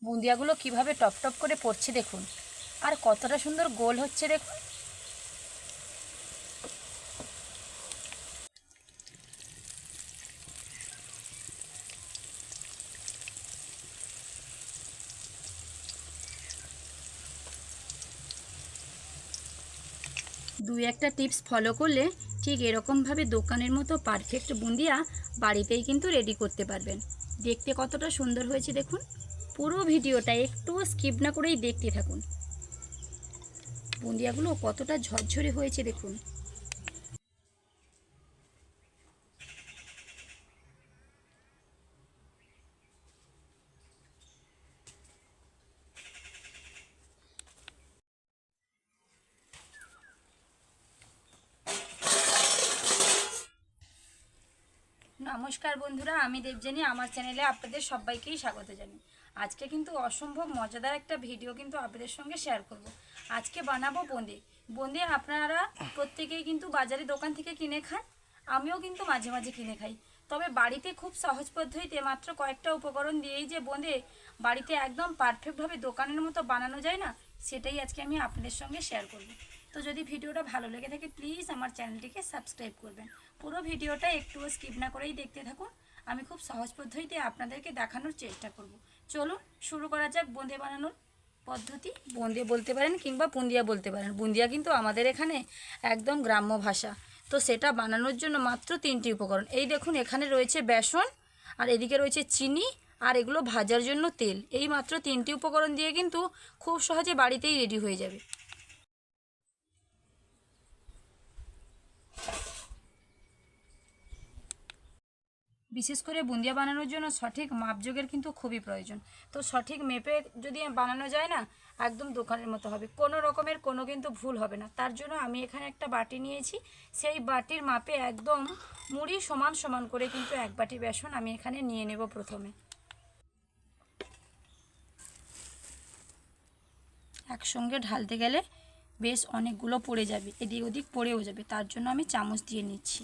বুন্দিয়াগুলো কিভাবে top top করে পড়ছে দেখুন, আর কতটা সুন্দর গোল হচ্ছে দেখুন। দুই একটা টিপস ফলো করলে ঠিক এরকমভাবে দোকানের মতো পারফেক্ট বুন্দিয়া বাড়িতেই কিন্তু রেডি করতে পারবেন। দেখতে কতটা সুন্দর হয়েছে দেখুন। পুরো ভিডিওটা একটু স্কিপ না করেই দেখতে থাকুন। বুন্দিয়াগুলো কতটা ঝরঝরে হয়েছে দেখুন। নমস্কার বন্ধুরা, আমি দেবজানি, আমার চ্যানেলে আপনাদের সবাইকেই স্বাগত জানাই। আজকে কিন্তু অসম্ভব মজাদার একটা ভিডিও কিন্তু আপনাদের সঙ্গে শেয়ার করব। আজকে বানাবো বুন্দি। বুন্দি আপনারা প্রত্যেকেই কিন্তু বাজারে দোকান থেকে কিনে খান, আমিও কিন্তু মাঝে মাঝে কিনে খাই। তবে বাড়িতে খুব সহজ পদ্ধতিতে মাত্র কয়েকটা উপকরণ দিয়েই যে বুন্দি বাড়িতে একদম পারফেক্টভাবে দোকানের মতো বানানো যায় না, সেটাই আজকে আমি আপনাদের সঙ্গে শেয়ার করব। তো যদি ভিডিওটা ভালো লেগে থাকে প্লিজ আমার চ্যানেলটিকে সাবস্ক্রাইব করবেন। পুরো ভিডিওটা একটু স্কিপ না করেই দেখতে থাকুন। আমি খুব সহজ পদ্ধতিতে আপনাদেরকে দেখানোর চেষ্টা করব। চলুন শুরু করা যাক বুন্দি বানানোর পদ্ধতি। বুন্দি বলতে পারেন কিংবা বুন্দিয়া বলতে পারেন। বুন্দিয়া কিন্তু আমাদের এখানে একদম গ্রাম্য ভাষা। তো সেটা বানানোর জন্য মাত্র 3টি উপকরণ। এই দেখুন, এখানে রয়েছে বেসন, আর এদিকে রয়েছে চিনি, আর এগুলো ভাজার জন্য তেল। এই মাত্র 3টি উপকরণ দিয়ে কিন্তু খুব সহজে বাড়িতেই রেডি হয়ে যাবে। বিশেষ করে বুন্দিয়া বানানোর জন্য সঠিক মাপযোগের কিন্তু খুবই প্রয়োজন। তো সঠিক মেপে যদি বানানো যায় না, একদম দোকানের মতো হবে, কোনো রকমের কোনো কিন্তু ভুল হবে না। তার জন্য আমি এখানে একটা বাটি নিয়েছি, সেই বাটির মাপে একদম মুড়ি সমান সমান করে কিন্তু 1 বাটি বেসন আমি এখানে নিয়ে নেব। প্রথমে একসঙ্গে ঢালতে গেলে বেশ অনেকগুলো পড়ে যাবে, এদিক ওদিক পড়েও যাবে, তার জন্য আমি চামচ দিয়ে নিচ্ছি।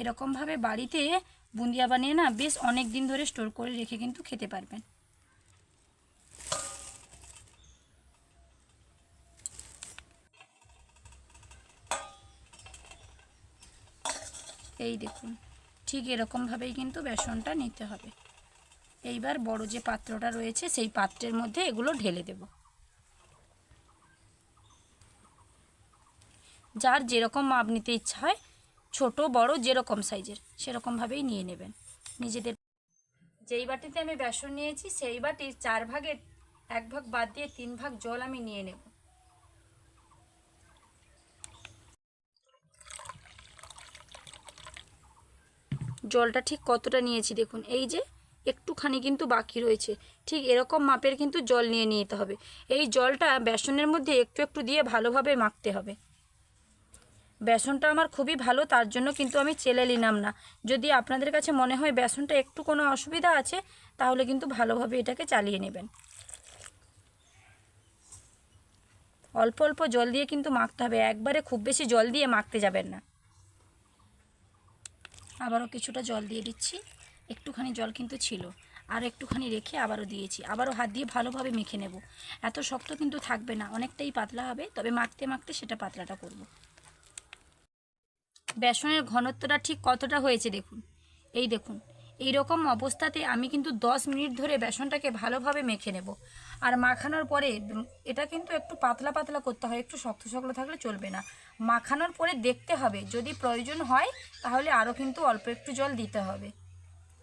এরকমভাবে বাড়িতে বুন্দিয়া বানিয়ে না বেশ অনেক দিন ধরে স্টোর করে রেখে কিন্তু খেতে পারবেন। এই দেখুন, ঠিক এরকমভাবেই কিন্তু বেসনটা নিতে হবে। এইবার বড় যে পাত্রটা রয়েছে সেই পাত্রের মধ্যে এগুলো ঢেলে দেব। যার যেরকম মাপ নিতে ইচ্ছা হয়, ছোট বড় যেরকম সাইজের সেরকমভাবেই নিয়ে নেবেন নিজেদের। যেই বাটিতে আমি বেসন নিয়েছি সেই বাটির 4 ভাগের 1 ভাগ বাদ দিয়ে 3 ভাগ জল আমি নিয়ে নেব। জলটা ঠিক কতটা নিয়েছি দেখুন, এই যে একটুখানি কিন্তু বাকি রয়েছে, ঠিক এরকম মাপের কিন্তু জল নিয়ে নিতে হবে। এই জলটা বেসনের মধ্যে একটু একটু দিয়ে ভালোভাবে মাখতে হবে। বেসনটা আমার খুবই ভালো, তার জন্য কিন্তু আমি চেলে নিলাম না। যদি আপনাদের কাছে মনে হয় বেসনটা একটু কোনো অসুবিধা আছে, তাহলে কিন্তু ভালোভাবে এটাকে চালিয়ে নেবেন। অল্প অল্প জল দিয়ে কিন্তু মাখতে হবে, একবারে খুব বেশি জল দিয়ে মাখতে যাবেন না। আবারও কিছুটা জল দিয়ে দিচ্ছি, একটুখানি জল কিন্তু ছিল, আর একটুখানি রেখে আবারও দিয়েছি। আবারও হাত দিয়ে ভালোভাবে মেখে নেব। এত শক্ত কিন্তু থাকবে না, অনেকটাই পাতলা হবে, তবে মাখতে মাখতে সেটা পাতলাটা করব। বেসনের ঘনত্বটা ঠিক কতটা হয়েছে দেখুন। এই দেখুন, এই রকম অবস্থাতে আমি কিন্তু 10 মিনিট ধরে বেসনটাকে ভালোভাবে মেখে নেব। আর মাখানোর পরে এটা কিন্তু একটু পাতলা পাতলা করতে হয়, একটু শক্ত শক্ত থাকলে চলবে না। মাখানোর পরে দেখতে হবে, যদি প্রয়োজন হয় তাহলে আরও কিন্তু অল্প একটু জল দিতে হবে।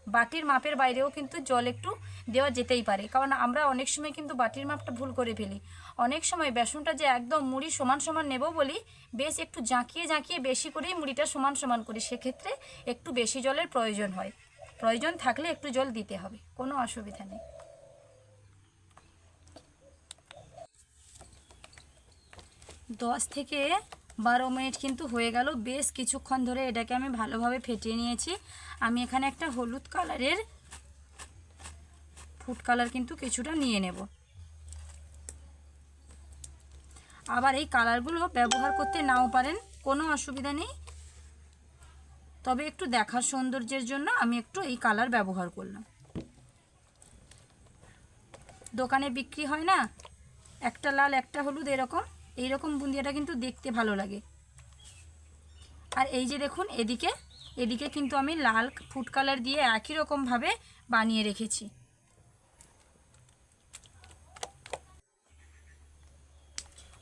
বাটির মাপের বাইরেও কিন্তু জল একটু দেওয়া যেতেই পারে, কারণ আমরা অনেক সময় কিন্তু বাটির মাপটা ভুল করে ফেলি। অনেক সময় বেসনটা যে একদম মুড়ি সমান সমান নেব বলি, বেশ একটু জাঁকিয়ে জাঁকিয়ে বেশি করেই মুড়িটা সমান সমান করি, সেক্ষেত্রে একটু বেশি জলের প্রয়োজন হয়। প্রয়োজন থাকলে একটু জল দিতে হবে, কোনো অসুবিধা নেই। 10 থেকে 12 মিনিট কিন্তু হয়ে গেল, বেশ কিছুক্ষণ ধরে এটাকে আমি ভালোভাবে ফেটিয়ে নিয়েছি। আমি এখানে একটা হলুদ কালারের ফুড কালার কিন্তু কিছুটা নিয়ে নেব। আবার এই কালারগুলো ব্যবহার করতে নাও পারেন, কোনো অসুবিধা নেই, তবে একটু দেখার সৌন্দর্যের জন্য আমি একটু এই কালার ব্যবহার করলাম। দোকানে বিক্রি হয় না, একটা লাল একটা হলুদ এরকম, এইরকম বুন্দিয়াটা কিন্তু দেখতে ভালো লাগে। আর এই যে দেখুন এদিকে এদিকে কিন্তু আমি লাল ফুড কালার দিয়ে একই রকমভাবে বানিয়ে রেখেছি।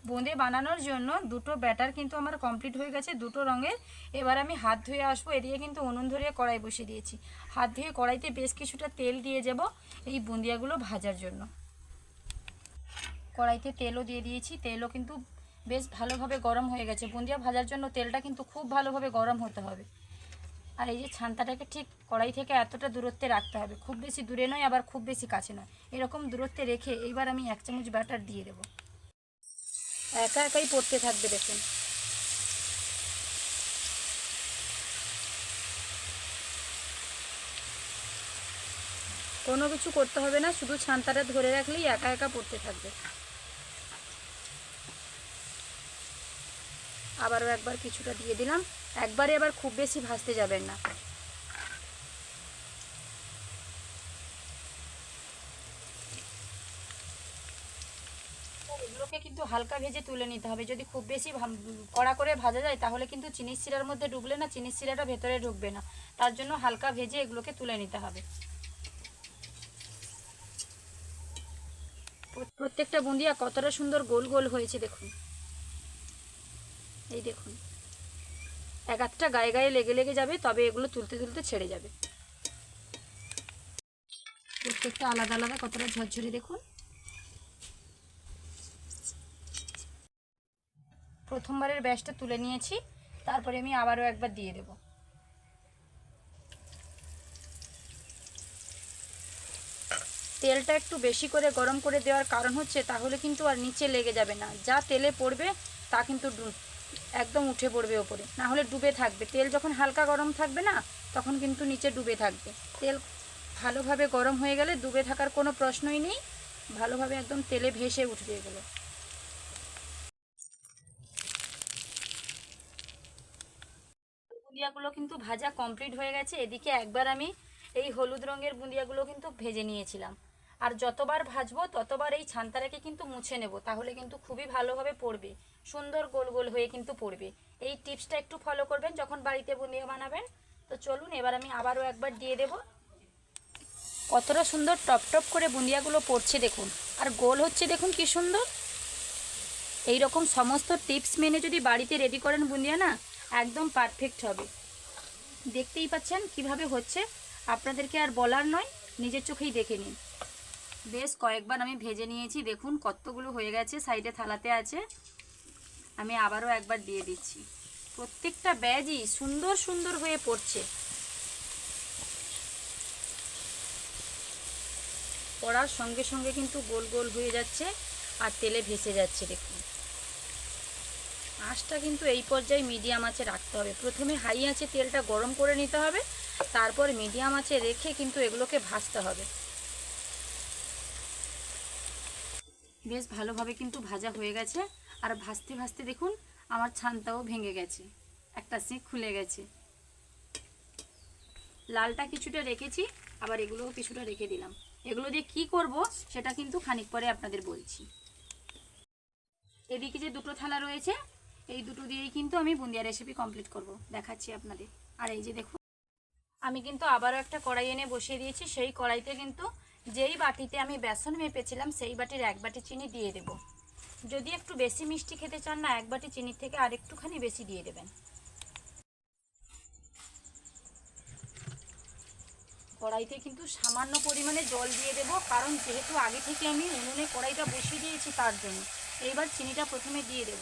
বোঁদে বানানোর জন্য দুটো ব্যাটার কিন্তু আমার কমপ্লিট হয়ে গেছে, দুটো রঙের। এবার আমি হাত ধুয়ে আসবো। এদিকে কিন্তু উনুন ধরিয়ে কড়াই বসিয়ে দিয়েছি। হাত ধুয়ে কড়াইতে বেশ কিছুটা তেল দিয়ে যাব এই বুন্দিয়াগুলো ভাজার জন্য। কড়াইতে তেলও দিয়ে দিয়েছি, তেলও কিন্তু বেশ ভালোভাবে গরম হয়ে গেছে। বুন্দিয়া ভাজার জন্য তেলটা কিন্তু খুব ভালোভাবে গরম হতে হবে। আর এই যে ছান্তাটাকে ঠিক কড়াই থেকে এতটা দূরত্বে রাখতে হবে, খুব বেশি দূরে নয় আবার খুব বেশি কাছে নয়, এরকম দূরত্বে রেখে এইবার আমি 1 চামচ ব্যাটার দিয়ে দেবো। একা একাই পড়তে থাকবে দেখুন। কোনো কিছু করতে হবে না, শুধু ছান্তাটা ধরে রাখলেই একা একা পড়তে থাকবে। আবারও একবার কিছুটা দিয়ে দিলাম। একবারে আবার খুব বেশি ভাজতে যাবেন না। এগুলোকে কিন্তু হালকা ভেজে তুলে নিতে হবে। যদি খুব বেশি কড়া করে ভাজা যায় তাহলে কিন্তু চিনির শিরার মধ্যে ঢুকলে না, চিনির শিরাটা ভেতরে ঢুকবে না। তার জন্য হালকা ভেজে এগুলোকে তুলে নিতে হবে। প্রত্যেকটা বুন্দিয়া কতটা সুন্দর গোল গোল হয়েছে দেখুন। এই দেখুন, এক একটা গায়ে গায়ে লেগে লেগে যাবে, তবে এগুলো তুলতে তুলতে ছেড়ে যাবে। প্রত্যেকটা আলাদা আলাদা কতটা ঝরঝরে দেখুন। প্রথমবারের ব্যাচটা তুলে নিয়েছি, তারপরে আমি আবারও একবার দিয়ে দেব। তেলটা একটু বেশি করে গরম করে দেওয়ার কারণ হচ্ছে তাহলে কিন্তু আর নিচে লেগে যাবে না। যা তেলে পড়বে তা কিন্তু একদম উঠে পড়বে ওপরে, না হলে ডুবে থাকবে। তেল যখন হালকা গরম থাকবে না, তখন কিন্তু নিচে ডুবে থাকবে। তেল ভালোভাবে গরম হয়ে গেলে ডুবে থাকার কোনো প্রশ্নই নেই, ভালোভাবে একদম তেলে ভেসে উঠবে এগুলো। বুন্দিয়াগুলো কিন্তু ভাজা কমপ্লিট হয়ে গেছে। এদিকে একবার আমি এই হলুদ রঙের বুন্দিয়াগুলো কিন্তু ভেজে নিয়েছিলাম। আর যতবার ভাজবো ততবার এই ছান্তাটাকে কিন্তু মুছে নেব, তাহলে কিন্তু খুবই ভালোভাবে পড়বে, সুন্দর গোল গোল হয়ে কিন্তু পড়বে। এই টিপসটা একটু ফলো করবেন যখন বাড়িতে বুন্দিয়া বানাবেন। তো চলুন এবার আমি আবারও একবার দিয়ে দেব। কতটা সুন্দর টপ টপ করে বুন্দিয়াগুলো পড়ছে দেখুন, আর গোল হচ্ছে দেখুন কি সুন্দর। এই রকম সমস্ত টিপস মেনে যদি বাড়িতে রেডি করেন বুন্দিয়া না, একদম পারফেক্ট হবে। দেখতেই পাচ্ছেন কিভাবে হচ্ছে, আপনাদেরকে আর বলার নয়, নিজের চোখেই দেখে নিন। বেশ কয়েকবার আমি ভেজে নিয়েছি, দেখুন কতগুলো হয়ে গেছে, সাইডে থালাতে আছে। আমি আবারও একবার দিয়ে দিচ্ছি। প্রত্যেকটা ব্যাজই সুন্দর সুন্দর হয়ে পড়ছে। পড়ার সঙ্গে সঙ্গে কিন্তু গোল গোল হয়ে যাচ্ছে আর তেলে ভেসে যাচ্ছে দেখুন। আঁচটা কিন্তু এই পর্যায়ে মিডিয়াম আঁচে রাখতে হবে। প্রথমে হাই আঁচে তেলটা গরম করে নিতে হবে, তারপর মিডিয়াম আঁচে রেখে কিন্তু এগুলোকে ভাজতে হবে। বেশ ভালোভাবে কিন্তু ভাজা হয়ে গেছে। আর ভাজতে ভাজতে দেখুন আমার ছানটাও ভেঙে গেছে, একটা শিক খুলে গেছে। লালটা কিছুটা রেখেছি, আবার এগুলোও কিছুটা রেখে দিলাম। এগুলো দিয়ে কি করব সেটা কিন্তু খানিক পরে আপনাদের বলছি। এদিকে যে দুটো থালা রয়েছে, এই দুটো দিয়েই কিন্তু আমি বুন্দিয়া রেসিপি কমপ্লিট করব, দেখাচ্ছি আপনাদের। আর এই যে দেখুন, আমি কিন্তু আবারও একটা কড়াই এনে বসিয়ে দিয়েছি। সেই কড়াইতে কিন্তু যেই বাটিতে আমি বেসন মেপেছিলাম সেই বাটির 1 বাটি চিনি দিয়ে দেব। যদি একটু বেশি মিষ্টি খেতে চান না, 1 বাটি চিনির থেকে আর একটুখানি বেশি দিয়ে দেবেন। কড়াইতে কিন্তু সামান্য পরিমাণে জল দিয়ে দেব, কারণ যেহেতু আগে থেকে আমি উনুনে কড়াইটা বসিয়ে দিয়েছি তার জন্য। এইবার চিনিটা প্রথমে দিয়ে দেব।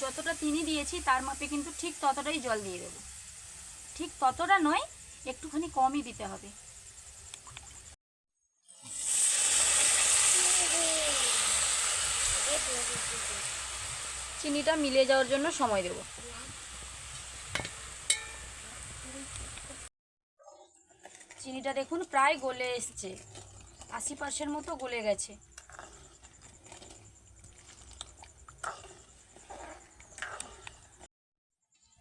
যতটা চিনি দিয়েছি তার মাপে কিন্তু ঠিক ততটাই জল দিয়ে দেব। ঠিক ততটা নয়, একটুখানি কমই দিতে হবে। চিনিটা মিলে যাওয়ার জন্য সময় দেব। চিনিটা দেখুন প্রায় গলে এসছে, 80% মতো গলে গেছে।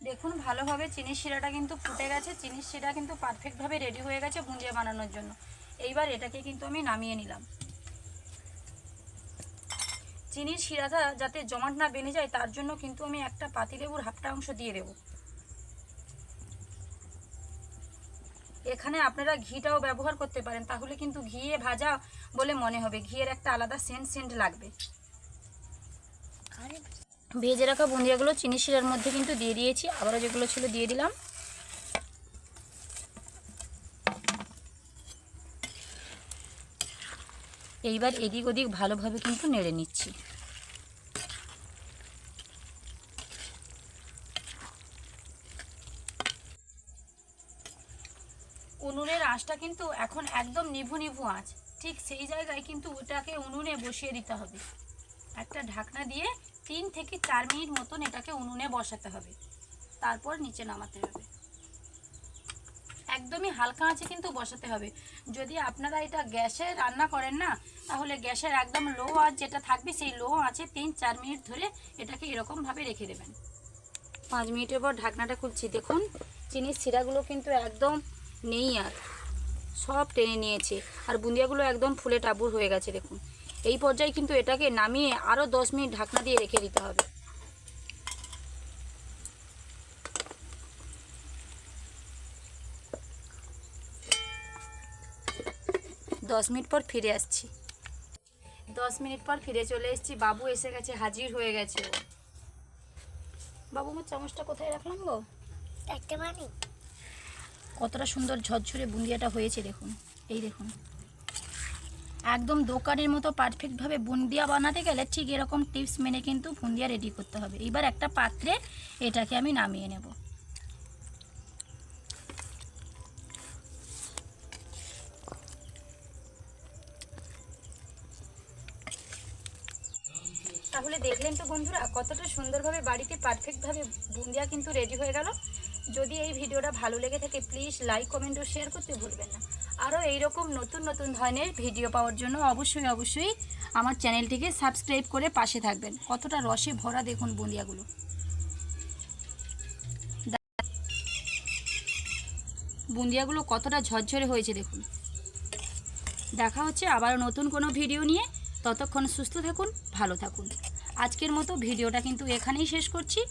দেখুন দেখুন ভালোভাবে চিনির শিরাটা কিন্তু ফুটে গেছে, চিনির শিরা কিন্তু পারফেক্টভাবে রেডি হয়ে গেছে বুন্দিয়া বানানোর জন্য। এইবার এটাকে কিন্তু আমি নামিয়ে নিলাম। চিনির শিরাটা যাতে জমাট না বেঁধে যায় তার জন্য কিন্তু আমি একটা পাতিলেবুর হাফটা অংশ দিয়ে দেব। এখানে আপনারা ঘিটাও ব্যবহার করতে পারেন, তাহলে কিন্তু ঘিয়ে ভাজা বলে মনে হবে, ঘিয়ের একটা আলাদা সেন্ট লাগবে। ভেজে রাখা বুন্দিয়াগুলো চিনি শিরার মধ্যে কিন্তু দিয়ে দিয়েছি, আবারও যেগুলো ছিল দিয়ে দিলাম। এইবার এদিক ওদিক ভালোভাবে কিন্তু নেড়ে নিচ্ছি। উনুনের আঁচটা কিন্তু এখন একদম নিভু নিভু আঁচ, ঠিক সেই জায়গায় কিন্তু ওটাকে উনুনে বসিয়ে দিতে হবে। একটা ঢাকনা দিয়ে 3 থেকে 4 মিনিট মতন এটাকে উনুনে বসাতে হবে, তারপর নিচে নামাতে হবে। একদমই হালকা আঁচে কিন্তু বসাতে হবে। যদি আপনারা এটা গ্যাসে রান্না করেন না, তাহলে গ্যাসের একদম লো আঁচ যেটা থাকবে সেই লো আঁচে 3-4 মিনিট ধরে এটাকে এরকমভাবে রেখে দেবেন। 5 মিনিটের পর ঢাকনাটা খুলছি। দেখুন চিনির শিরাগুলো কিন্তু একদম নেই, আর সব টেনে নিয়েছে, আর বুন্দিয়াগুলো একদম ফুলে টাবুর হয়ে গেছে। দেখুন এই পর্যায়ে কিন্তু এটাকে নামিয়ে আরও 10 মিনিট ঢাকনা দিয়ে রেখে দিতে হবে। 10 মিনিট পর ফিরে আসছি। 10 মিনিট পর ফিরে চলে এসেছি। বাবু এসে গেছে, হাজির হয়ে গেছে। বাবু আমার চামচটা কোথায় রাখলাম গো? একটা বানি কতটা সুন্দর ঝরঝরে বুন্দিয়াটা হয়েছে দেখুন। এই দেখুন একদম দোকানের মতো পারফেক্টভাবে বুন্দিয়া বানাতে গেলে ঠিক এরকম টিপস মেনে কিন্তু বুন্দিয়া রেডি করতে হবে। এবার একটা পাত্রে এটাকে আমি নামিয়ে নেব। তাহলে দেখলেন তো বন্ধুরা কতটা সুন্দরভাবে বাড়িতে পারফেক্টভাবে বুন্দিয়া কিন্তু রেডি হয়ে গেল। যদি এই ভিডিওটা ভালো লেগে থাকে প্লিজ লাইক কমেন্ট ও শেয়ার করতে ভুলবেন না। আরও এইরকম নতুন নতুন ধরনের ভিডিও পাওয়ার জন্য অবশ্যই আমার চ্যানেলটিকে সাবস্ক্রাইব করে পাশে থাকবেন। কতটা রসে ভরা দেখুন বুন্দিয়াগুলো। বুন্দিয়াগুলো কতটা ঝরঝরে হয়েছে দেখুন। দেখা হচ্ছে আবারও নতুন কোনো ভিডিও নিয়ে। ততক্ষণ সুস্থ থাকুন, ভালো থাকুন। আজকের মতো ভিডিওটা কিন্তু এখানেই শেষ করছি।